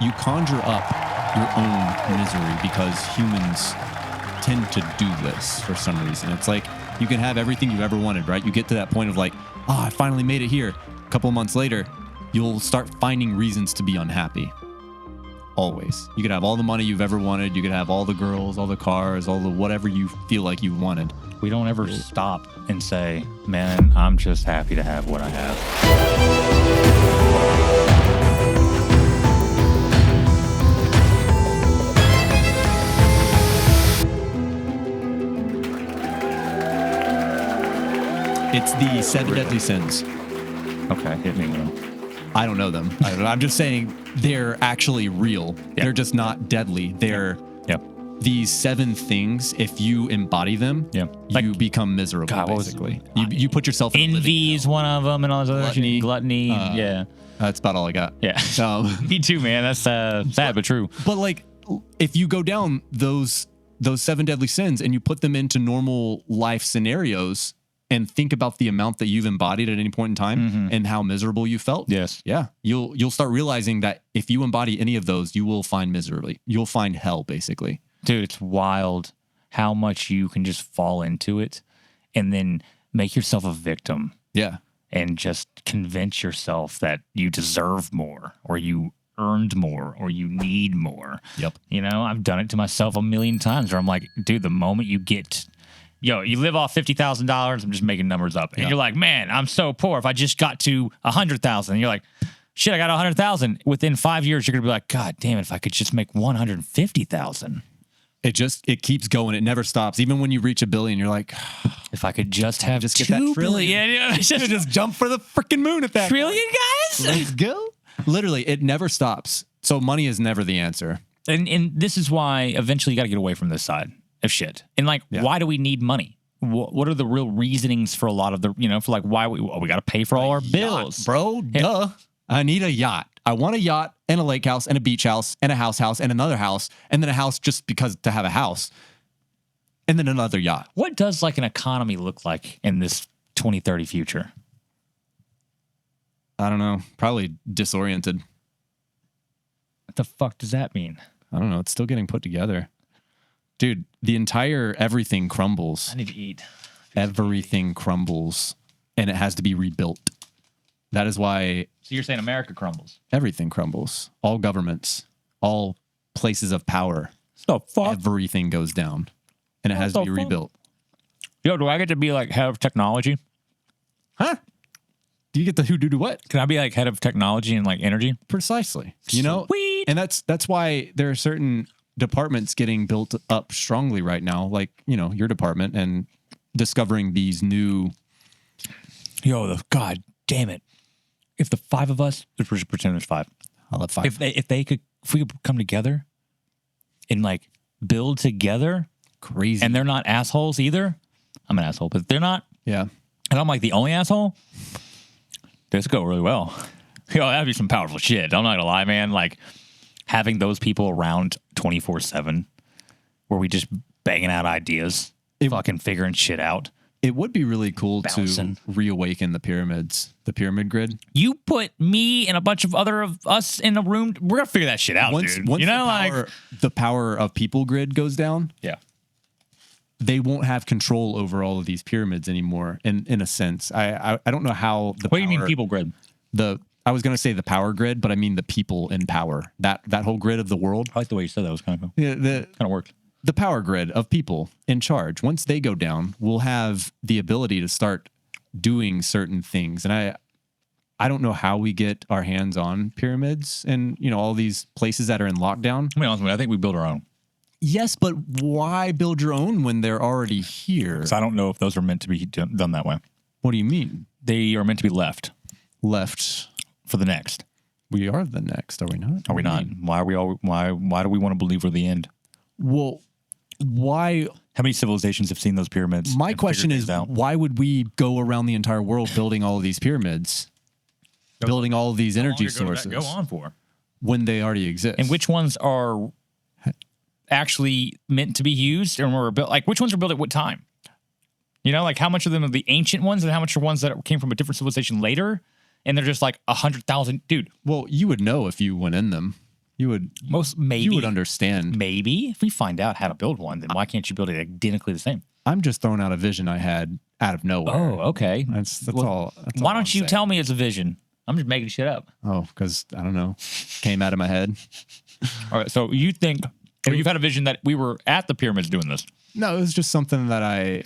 you conjure up your own misery because humans tend to do this for some reason. It's like you can have everything you've ever wanted, right? You get to that point of like, oh, I finally made it here. A couple of months later, you'll start finding reasons to be unhappy. Always. You could have all the money you've ever wanted. You could have all the girls, all the cars, all the whatever you feel like you wanted. We don't ever stop and say, man, I'm just happy to have what I have. It's the 7 deadly sins. Okay, hit me with them. I don't know them. I'm just saying they're actually real. Yeah. They're just not deadly. They're these 7 things. If you embody them, you become miserable. God, basically, you put yourself in envy is one of them, and all those other Gluttony. Gluttony. Yeah, that's about all I got. Yeah. Me too, man. That's sad but true. But like, if you go down those 7 deadly sins and you put them into normal life scenarios and think about the amount that you've embodied at any point in time and how miserable you felt. Yes. Yeah. You'll start realizing that if you embody any of those, you will find miserably. You'll find hell, basically. Dude, it's wild how much you can just fall into it and then make yourself a victim. Yeah. And just convince yourself that you deserve more or you earned more or you need more. Yep. You know, I've done it to myself a million times where I'm like, dude, the moment you get, you live off $50,000, I'm just making numbers up. And you're like, man, I'm so poor. If I just got to 100,000, and you're like, shit, I got 100,000. Within 5 years, you're going to be like, God damn it, if I could just make 150,000. It keeps going. It never stops. Even when you reach $1 billion, you're like, if I could just have get that trillion. Yeah, just jump for the freaking moon at that trillion, point. guys. Let's go. Literally, it never stops. So money is never the answer. And this is why eventually you got to get away from this side of shit. And like, why do we need money? What are the real reasonings for a lot of the, for like why we got to pay for all our bills, bro? Duh. I need a yacht. I want a yacht and a lake house and a beach house and a house and another house and then a house just because to have a house and then another yacht. What does like an economy look like in this 2030 future? I don't know. Probably disoriented. What the fuck does that mean? I don't know. It's still getting put together. Dude, the entire everything crumbles. I need to eat. Everything crumbles and it has to be rebuilt. That is why... So you're saying America crumbles? Everything crumbles. All governments, all places of power. So fuck. Everything goes down and it has to be rebuilt. Yo, do I get to be like head of technology? Huh? Do you get the who do what? Can I be like head of technology and like energy? Precisely. Sweet. And that's why there are certain departments getting built up strongly right now, like, your department and discovering these new... God damn it. If the 5 of us, let's pretend there's 5. I'll have 5. If we could come together and like build together, crazy. And they're not assholes either. I'm an asshole, but they're not. Yeah. And I'm like the only asshole. This go really well. That'd be some powerful shit. I'm not gonna lie, man. Like having those people around 24/7, where we just banging out ideas, fucking figuring shit out. It would be really cool to reawaken the pyramids, the pyramid grid. You put me and a bunch of other of us in a room, we're gonna figure that shit out, dude. Once the power of people grid goes down, they won't have control over all of these pyramids anymore. In a sense, I don't know how the. What do you mean people grid? I was gonna say the power grid, but I mean the people in power. That whole grid of the world. I like the way you said that. Was kind of cool. Yeah, kind of worked. The power grid of people in charge, once they go down, we'll have the ability to start doing certain things. And I don't know how we get our hands on pyramids and, all these places that are in lockdown. To be honest with you, I think we build our own. Yes, but why build your own when they're already here? Because I don't know if those are meant to be done that way. What do you mean? They are meant to be left. Left. For the next. We are the next, are we not? Are we not? Why are we all? Why do we want to believe we're the end? Well, why? How many civilizations have seen those pyramids? My question is, why would we go around the entire world building all of these pyramids, building all of these energy sources? Go on for when they already exist, and which ones are actually meant to be used, and were built? Like which ones are built at what time? Like how much of them are the ancient ones, and how much are ones that came from a different civilization later? And they're just like 100,000, dude. Well, you would know if you went in them. You would maybe you would understand. Maybe if we find out how to build one, then why can't you build it identically the same? I'm just throwing out a vision I had out of nowhere. Oh, okay. That's all. That's Why all don't you tell me it's a vision? I'm just making shit up. Oh, because I don't know, came out of my head. All right. So you think, or you've had a vision that we were at the pyramids doing this? No, it was just something that I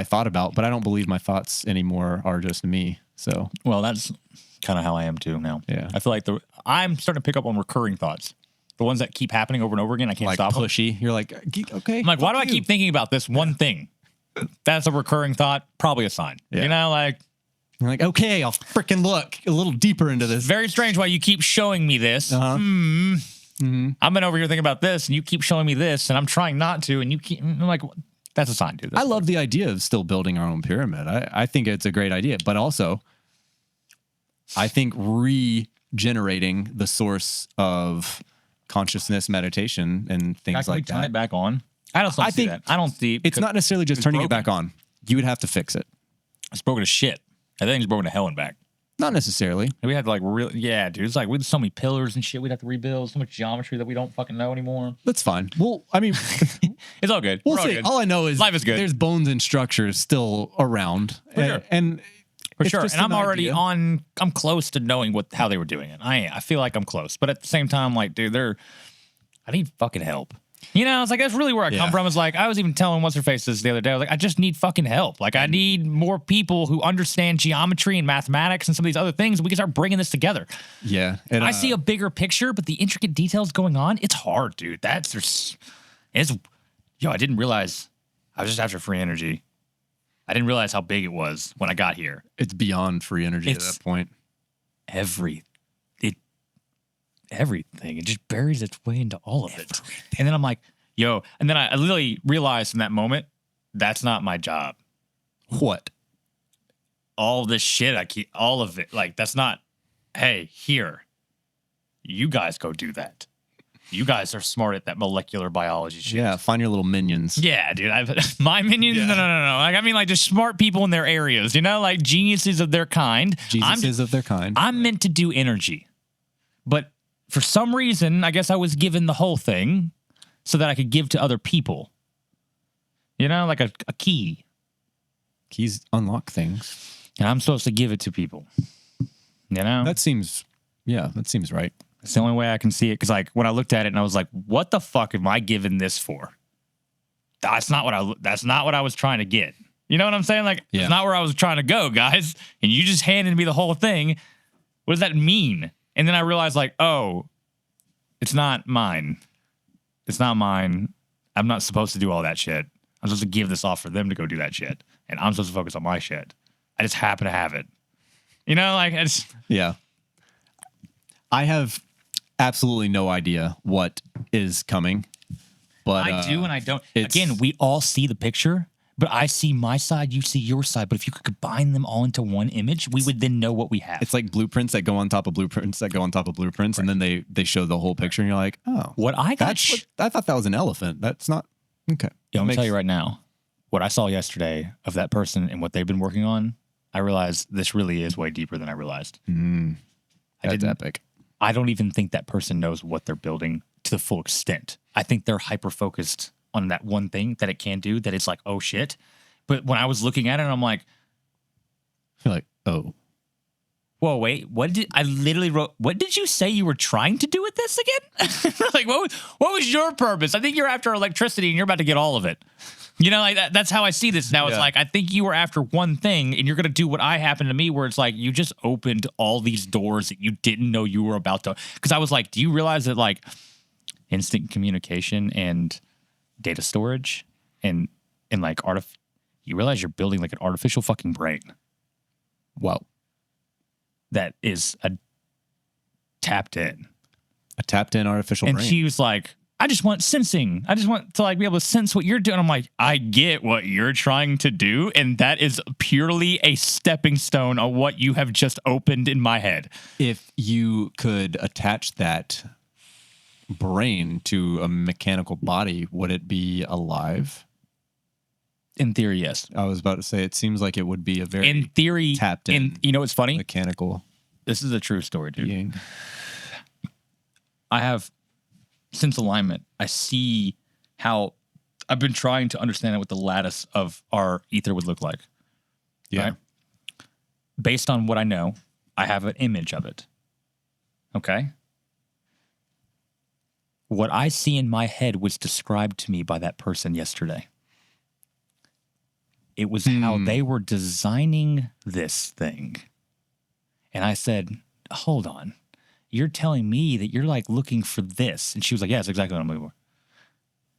thought about, but I don't believe my thoughts anymore are just me. So, well, that's kind of how I am too now. Yeah. I feel like I'm starting to pick up on recurring thoughts. The ones that keep happening over and over again. I can't like stop them. pushy. You're like, okay. I'm like, why do I keep thinking about this one thing? That's a recurring thought. Probably a sign. Yeah. You know, like. You're like, okay, I'll freaking look a little deeper into this. Very strange why you keep showing me this. Uh-huh. I've been over here thinking about this, and you keep showing me this, and I'm trying not to, and you keep. I'm like, that's a sign, dude. I love the idea of still building our own pyramid. I think it's a great idea, but also, I think regenerating the source of consciousness, meditation, and things like turn that. it back on. I don't see that. I don't see. It's not necessarily just turning it broken. back on. You would have to fix it. It's broken to shit. I think it's broken to hell and back. Not necessarily. And we had to like yeah, dude. It's like we had so many pillars and shit. We'd have to rebuild so much geometry that we don't fucking know anymore. That's fine. Well, I mean, It's all good. we'll We're all see. good. All I know is Life is good. There's bones and structures still around. For sure. And For it's sure. just And I'm an already idea. I'm close to knowing how they were doing it. I feel like I'm close. But at the same time, like, dude, I need fucking help. You know, it's like, that's really where I come from. Is like, I was even telling what's her face this the other day. I was like, I just need fucking help. Like, I need more people who understand geometry and mathematics and some of these other things. We can start bringing this together. Yeah. And, I see a bigger picture, but the intricate details going on, it's hard, dude. I didn't realize I was just after free energy. I didn't realize how big it was when I got here. It's beyond free energy at that point. Everything. It just buries its way into all of it. And then I'm like, and then I literally realized in that moment, that's not my job. What? All this shit, all of it. Like, that's not, hey, here, you guys go do that. You guys are smart at that molecular biology shit. Yeah, find your little minions. Yeah, dude. My minions? Yeah. No. Like, I mean, like, just smart people in their areas, you know, like geniuses of their kind. Jesuses of their kind. I'm meant to do energy. But for some reason, I guess I was given the whole thing so that I could give to other people. You know, like a key. Keys unlock things. And I'm supposed to give it to people. You know? That seems right. It's the only way I can see it. Because, like, when I looked at it and I was like, what the fuck am I giving this for? That's not what I was trying to get. You know what I'm saying? Like, It's not where I was trying to go, guys. And you just handed me the whole thing. What does that mean? And then I realized, like, oh, it's not mine. It's not mine. I'm not supposed to do all that shit. I'm supposed to give this off for them to go do that shit. And I'm supposed to focus on my shit. I just happen to have it. You know, like, it's... Yeah. I have absolutely no idea what is coming. But I do and I don't. Again, we all see the picture, but I see my side, you see your side. But if you could combine them all into one image, we would then know what we have. It's like blueprints that go on top of blueprints that go on top of blueprints, right. And then they show the whole picture, and you're like, oh. What I got... I thought that was an elephant. That's not... Okay. Yeah, I'm going to tell you right now, what I saw yesterday of that person and what they've been working on, I realized this really is way deeper than I realized. That's epic. I don't even think that person knows what they're building to the full extent. I think they're hyper-focused on that one thing that it can do, that it's like, oh, shit. But when I was looking at it, I'm like... You're like, oh. Whoa, wait, what did you say you were trying to do with this again? Like, what was your purpose? I think you're after electricity and you're about to get all of it. You know, like that's how I see this now. It's like, I think you were after one thing and you're going to do what I happened to me, where it's like, you just opened all these doors that you didn't know you were about to. Because I was like, do you realize that, like, instant communication and data storage and like you realize you're building like an artificial fucking brain. Wow. That is tapped in. A tapped in artificial brain. And she was like, I just want sensing. I just want to, like, be able to sense what you're doing. I'm like, I get what you're trying to do, and that is purely a stepping stone of what you have just opened in my head. If you could attach that brain to a mechanical body, would it be alive? In theory, yes. I was about to say, it seems like it would be a very in theory tapped in. You know what's funny? Mechanical. This is a true story, dude. Being. I have since alignment, I see how I've been trying to understand what the lattice of our ether would look like. Yeah. Right? Based on what I know, I have an image of it. Okay? What I see in my head was described to me by that person yesterday. It was how they were designing this thing. And I said, hold on. You're telling me that you're like looking for this. And she was like, yeah, that's exactly what I'm looking for.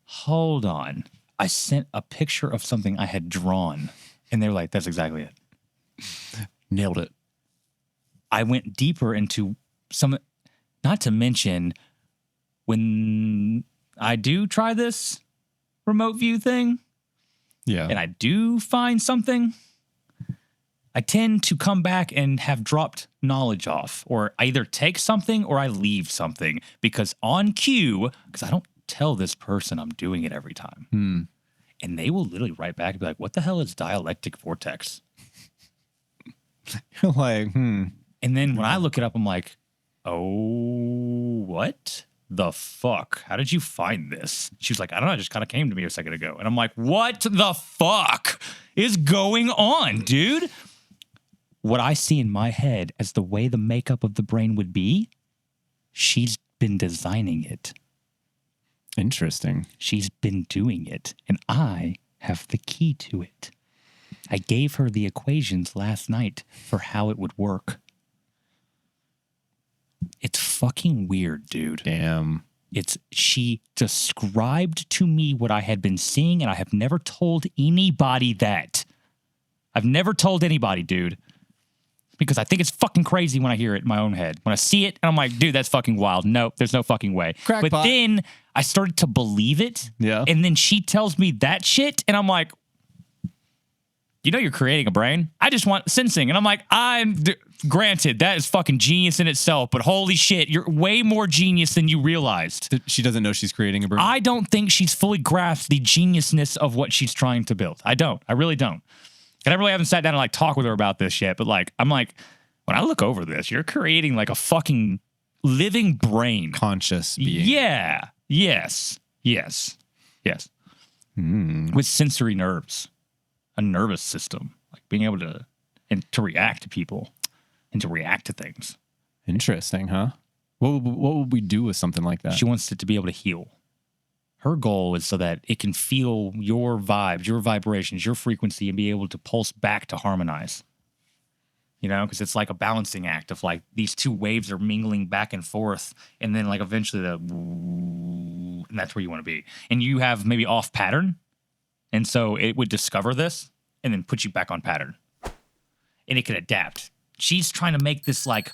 Hold on. I sent a picture of something I had drawn. And they were like, that's exactly it. Nailed it. I went deeper into some, not to mention when I do try this remote view thing, Yeah. and I do find something, I tend to come back and have dropped knowledge off, or I either take something or I leave something because on cue, because I don't tell this person I'm doing it every time. And they will literally write back and be like, what the hell is dialectic vortex? You're like, And then when I look it up, I'm like, oh, what the fuck? How did you find this? She was like, I don't know. It just kind of came to me a second ago. And I'm like, what the fuck is going on, dude? What I see in my head as the way the makeup of the brain would be, she's been designing it. interesting. She's been doing it. And I have the key to it. I gave her the equations last night for how it would work. It's fucking weird, dude. Damn. She described to me what I had been seeing, and I have never told anybody that. I've never told anybody, dude. Because I think it's fucking crazy when I hear it in my own head. When I see it, and I'm like, dude, that's fucking wild. Nope, there's no fucking way. Crackpot. But then I started to believe it. Yeah. And then she tells me that shit, and I'm like, you know you're creating a brain? I just want sensing. And I'm like, granted, that is fucking genius in itself, but holy shit, you're way more genius than you realized. She doesn't know she's creating a brain. I don't think she's fully grasped the geniusness of what she's trying to build. I don't. I really don't. And I really haven't sat down and like talk with her about this yet, but like, I'm like, when I look over this, you're creating like a fucking living brain. Conscious being. Yeah. Yes. With sensory nerves, a nervous system, like being able to react to people and to react to things. Interesting, huh? What would we do with something like that? She wants it to be able to heal. Her goal is so that it can feel your vibes, your vibrations, your frequency, and be able to pulse back to harmonize. You know, because it's like a balancing act of like these two waves are mingling back and forth, and then like eventually and that's where you want to be. And you have maybe off pattern, and so it would discover this and then put you back on pattern, and it could adapt. She's trying to make this like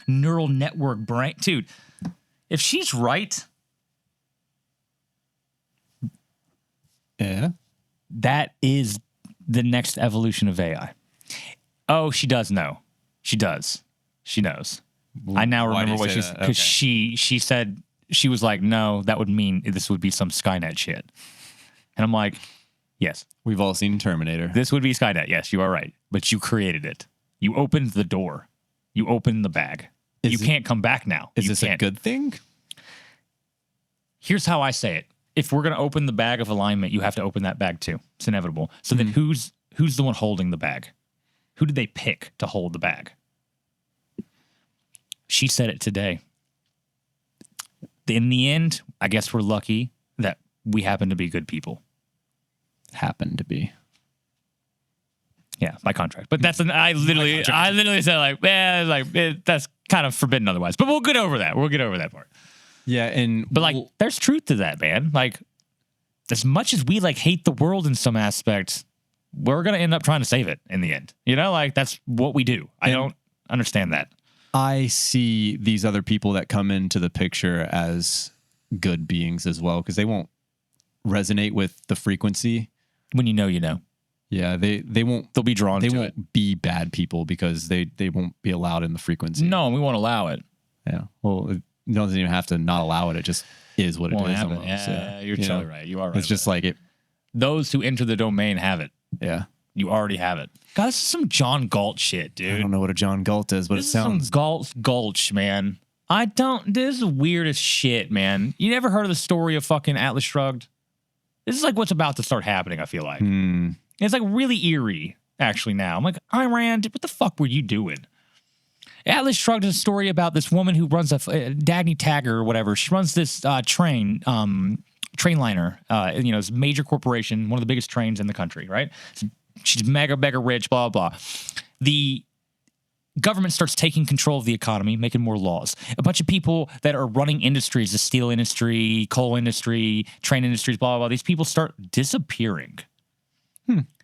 neural network brain, dude. If she's right. Yeah. That is the next evolution of AI. Oh, she does know. She does. She knows. I now remember what she's because she said she was like, no, that would mean this would be some Skynet shit. And I'm like, yes. We've all seen Terminator. This would be Skynet. Yes, you are right. But you created it. You opened the door. You opened the bag. You can't come back now. Is this a good thing? Here's how I say it. If we're going to open the bag of alignment, you have to open that bag too. It's inevitable. So then who's the one holding the bag? Who did they pick to hold the bag? She said it today. In the end, I guess we're lucky that we happen to be good people. Happen to be. Yeah, by contract. But that's I literally said like, that's kind of forbidden otherwise. But we'll get over that. We'll get over that part. Yeah, but like, there's truth to that, man. Like, as much as we like hate the world in some aspects, we're gonna end up trying to save it in the end. You know, like that's what we do. I don't understand that. I see these other people that come into the picture as good beings as well, because they won't resonate with the frequency. When you know, you know. Yeah, they won't. They'll be drawn. They won't be bad people because they won't be allowed in the frequency. No, we won't allow it. Yeah. Well, it doesn't even have to not allow it. It just is what it is. Almost. Yeah, you're totally right. You are right. It's just like it. Those who enter the domain have it. Yeah. You already have it. God, this is some John Galt shit, dude. I don't know what a John Galt is, but this it sounds some Gulch, man. I don't. This is weird as shit, man. You never heard of the story of fucking Atlas Shrugged? This is like what's about to start happening, I feel like. It's like really eerie, actually, now. I'm like, Iran, what the fuck were you doing? Atlas Shrugged is a story about this woman who runs a Dagny Tagger or whatever. She runs this train liner. It's a major corporation, one of the biggest trains in the country, right? So she's mega rich, blah, blah. The government starts taking control of the economy, making more laws. A bunch of people that are running industries, the steel industry, coal industry, train industries, blah, blah, blah. These people start disappearing.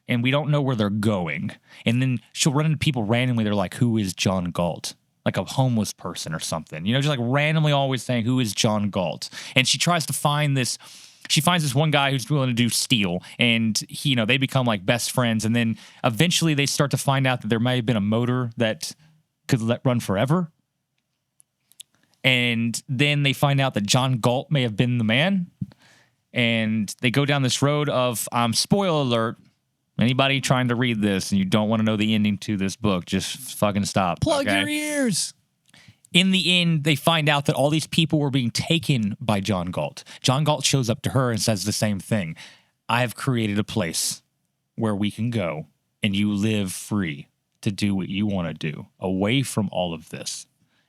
And we don't know where they're going. And then she'll run into people randomly. They're like, who is John Galt? Like a homeless person or something. Just like randomly always saying, who is John Galt? And she tries to find this. She finds this one guy who's willing to do steel. And, they become like best friends. And then eventually they start to find out that there might have been a motor that could run forever. And then they find out that John Galt may have been the man. And they go down this road of, spoiler alert, anybody trying to read this and you don't want to know the ending to this book, just fucking stop. Plug your ears. In the end, they find out that all these people were being taken by John Galt. John Galt shows up to her and says the same thing. I have created a place where we can go and you live free to do what you want to do, away from all of this,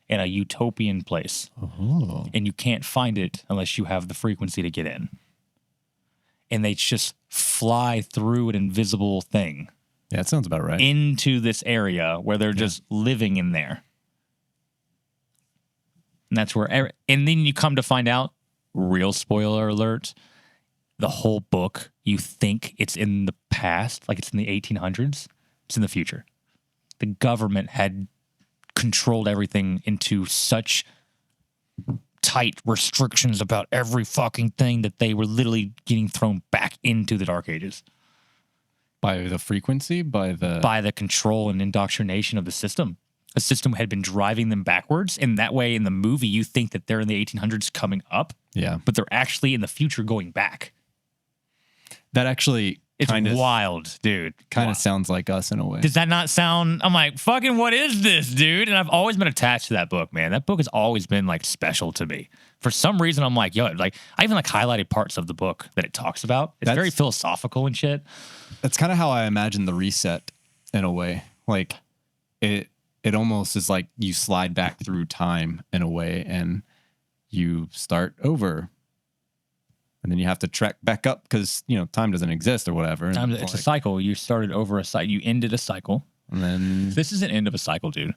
in a utopian place. And you can't find it unless you have the frequency to get in. And they just fly through an invisible thing. Yeah, that sounds about right. Into this area where they're just living in there. And that's where, and then you come to find out, real spoiler alert, the whole book, you think it's in the past, like it's in the 1800s. It's in the future. The government had controlled everything into such tight restrictions about every fucking thing that they were literally getting thrown back into the Dark Ages. By the frequency? By the control and indoctrination of the system. The system had been driving them backwards, and that way in the movie you think that they're in the 1800s coming up. Yeah. But they're actually in the future going back. That actually... It's wild, dude. Kind of sounds like us in a way. Does that not sound... I'm like, fucking what is this, dude? And I've always been attached to that book, man. That book has always been, like, special to me. For some reason, I'm like, yo, like, I even, like, highlighted parts of the book that it talks about. It's very philosophical and shit. That's kind of how I imagine the reset in a way. Like, it almost is like you slide back through time in a way and you start over. And then you have to trek back up because, time doesn't exist or whatever. It's a cycle. You started over a cycle. You ended a cycle. And then... This is an end of a cycle, dude.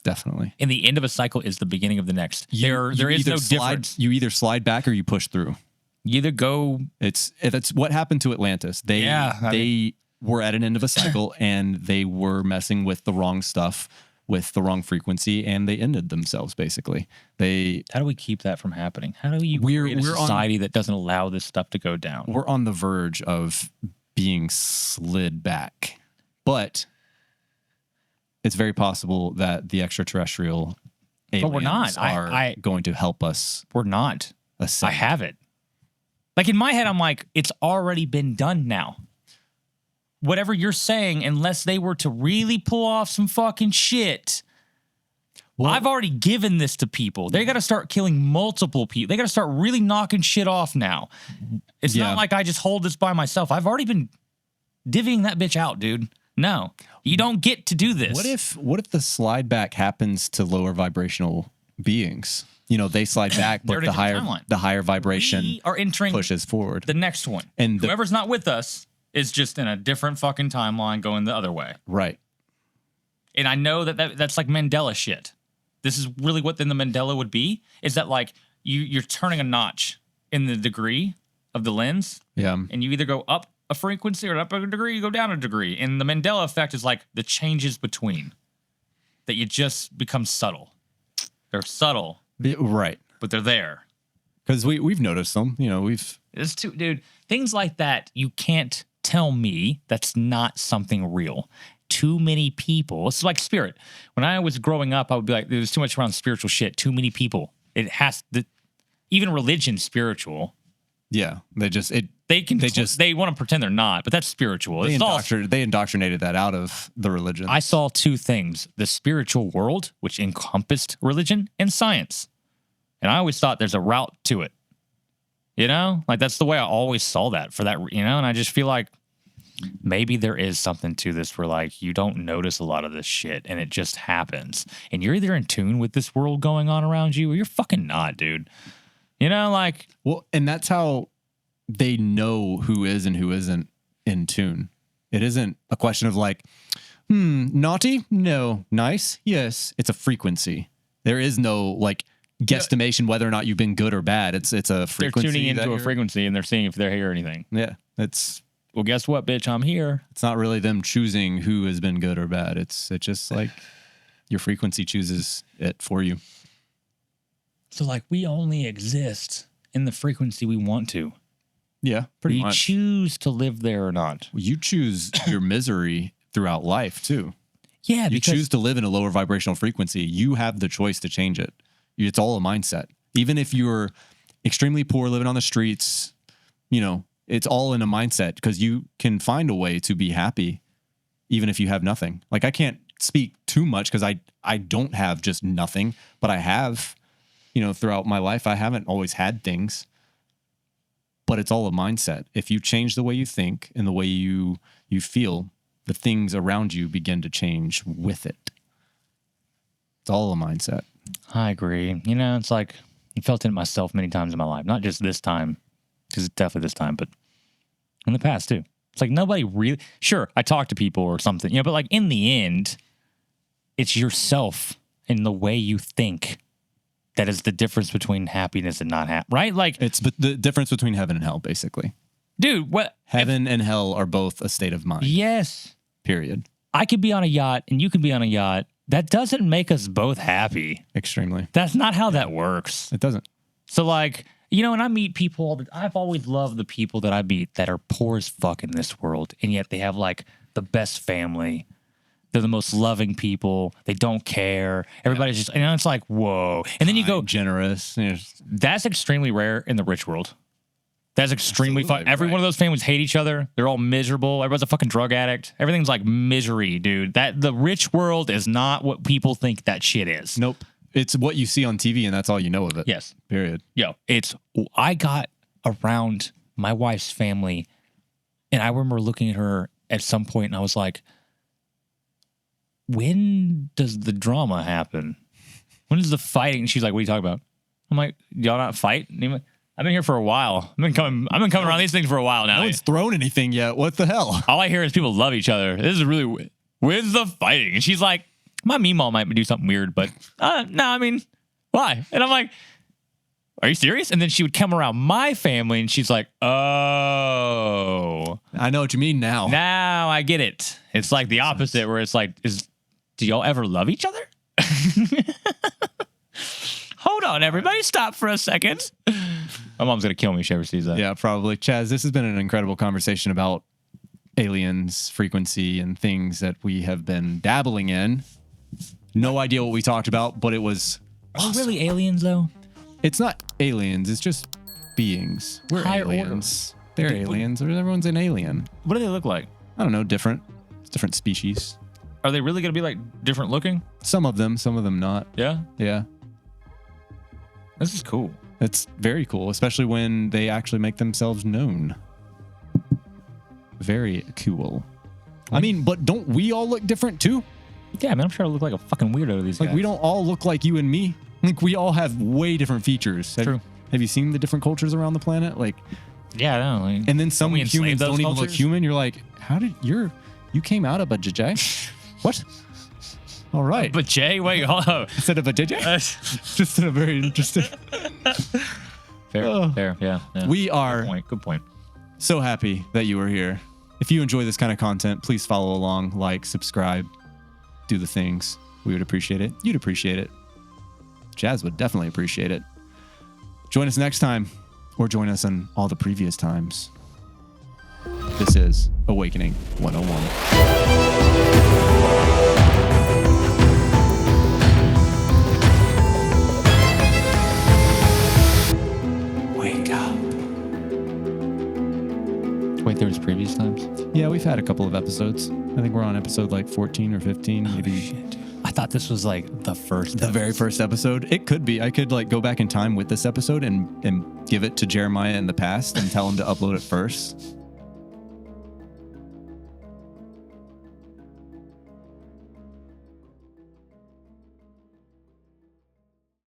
Definitely. And the end of a cycle is the beginning of the next. There is no difference. You either slide back or you push through. You either go... It's what happened to Atlantis. They were at an end of a cycle and they were messing with the wrong stuff, with the wrong frequency, and they ended themselves, basically. How do we keep that from happening? How do you create a society that doesn't allow this stuff to go down? We're on the verge of being slid back. But it's very possible that the extraterrestrial aliens are going to help us. We're not. Ascend. I have it. Like, in my head, I'm like, it's already been done now. Whatever you're saying, unless they were to really pull off some fucking shit, I've already given this to people. They got to start killing multiple people. They got to start really knocking shit off now. It's not like I just hold this by myself. I've already been divvying that bitch out, dude. No, you don't get to do this. What if the slide back happens to lower vibrational beings? They slide back, but the higher vibration we are entering pushes forward. The next one. And whoever's not with us is just in a different fucking timeline going the other way. Right. And I know that's like Mandela shit. This is really what then the Mandela would be, is that like you're turning a notch in the degree of the lens. Yeah. And you either go up a frequency or up a degree, you go down a degree. And the Mandela effect is like the changes between that you just become subtle. They're subtle. Right. But they're there. Because we've noticed them. It's too, dude, things like that, you can't tell me that's not something real. Too many people. It's like spirit. When I was growing up, I would be like, there's too much around spiritual shit. Too many people. It has to, even religion, spiritual. Yeah. They want to pretend they're not, but that's spiritual. They indoctrinated that out of the religion. I saw two things: the spiritual world, which encompassed religion, and science. And I always thought there's a route to it. You know? Like, that's the way I always saw that for that, you know? And I just feel like maybe there is something to this where, like, you don't notice a lot of this shit and it just happens. And you're either in tune with this world going on around you or you're fucking not, dude. You know, like... Well, and that's how they know who is and who isn't in tune. It isn't a question of like, naughty? No. Nice? Yes. It's a frequency. There is no, like... guesstimation whether or not you've been good or bad. It's a frequency. They're tuning into a frequency and they're seeing if they're here or anything. Yeah. It's well, guess what, bitch? I'm here. It's not really them choosing who has been good or bad. It's just like your frequency chooses it for you. So like we only exist in the frequency we want to. Yeah, pretty much. You choose to live there or not. You choose your misery throughout life too. Yeah, you choose to live in a lower vibrational frequency. You have the choice to change it. It's all a mindset. Even if you're extremely poor, living on the streets, you know, it's all in a mindset because you can find a way to be happy even if you have nothing. Like I can't speak too much because I don't have just nothing, but I have, you know, throughout my life, I haven't always had things, but it's all a mindset. If you change the way you think and the way you feel, the things around you begin to change with it. It's all a mindset. I agree. You know, it's like I felt it myself many times in my life. Not just this time, because it's definitely this time, but in the past too. It's like nobody really... Sure, I talk to people or something, you know, but like in the end, it's yourself and the way you think that is the difference between happiness and not happy, right? Like it's the difference between heaven and hell, basically. Dude, what? Heaven and hell are both a state of mind. Yes. Period. I could be on a yacht and you could be on a yacht. That doesn't make us both happy. Extremely. That's not how that works. It doesn't. So like, you know, when I meet people, I've always loved the people that I meet that are poor as fuck in this world. And yet they have like the best family. They're the most loving people. They don't care. Everybody's just, you know, it's like, whoa. And then you go, generous. That's extremely rare in the rich world. That's extremely fun. Every one of those families hate each other. They're all miserable. Everybody's a fucking drug addict. Everything's like misery, dude. That the rich world is not what people think that shit is. Nope. It's what you see on TV and that's all you know of it. Yes. Period. Yo, I got around my wife's family and I remember looking at her at some point and I was like, when does the drama happen? When does the fighting? And she's like, what are you talking about? I'm like, y'all not fight? I've been here for a while. I've been coming around these things for a while now. No one's thrown anything yet. What the hell? All I hear is people love each other. This is really... Where's the fighting? And she's like, my meemaw might do something weird, but no, I mean, why? And I'm like, are you serious? And then she would come around my family and she's like, oh. I know what you mean now. Now I get it. It's like the opposite where it's like, do y'all ever love each other? Hold on, everybody. Stop for a second. My mom's going to kill me if she ever sees that. Yeah, probably. Chaz, this has been an incredible conversation about aliens, frequency, and things that we have been dabbling in. No idea what we talked about, but it was awesome. Are we really aliens, though? It's not aliens. It's just beings. We're aliens. They're aliens. Everyone's an alien. What do they look like? I don't know. Different. It's different species. Are they really going to be like different looking? Some of them not. Yeah? Yeah. This is cool. It's very cool, especially when they actually make themselves known. Very cool. I mean, but don't we all look different too? Yeah, man, I'm sure I look like a fucking weirdo to these guys. Like, we don't all look like you and me. Like, we all have way different features. True. Have you seen the different cultures around the planet? Like, yeah, I know. Like, and then some humans don't even look human. You're like, how did you came out of a JJ? What? All right. But Jay, wait, hold on. Instead of a JJ? Just a very interesting. Fair, yeah. We are good point. So happy that you are here. If you enjoy this kind of content, please follow along, like, subscribe, do the things. We would appreciate it. You'd appreciate it. Jazz would definitely appreciate it. Join us next time, or join us on all the previous times. This is Awakening 101. Wake up. Wait, there was previous times? Yeah, we've had a couple of episodes. I think we're on episode like 14 or 15. Maybe. Shit. I thought this was like the first. The very first episode. It could be. I could like go back in time with this episode and give it to Jeremiah in the past and tell him to upload it first.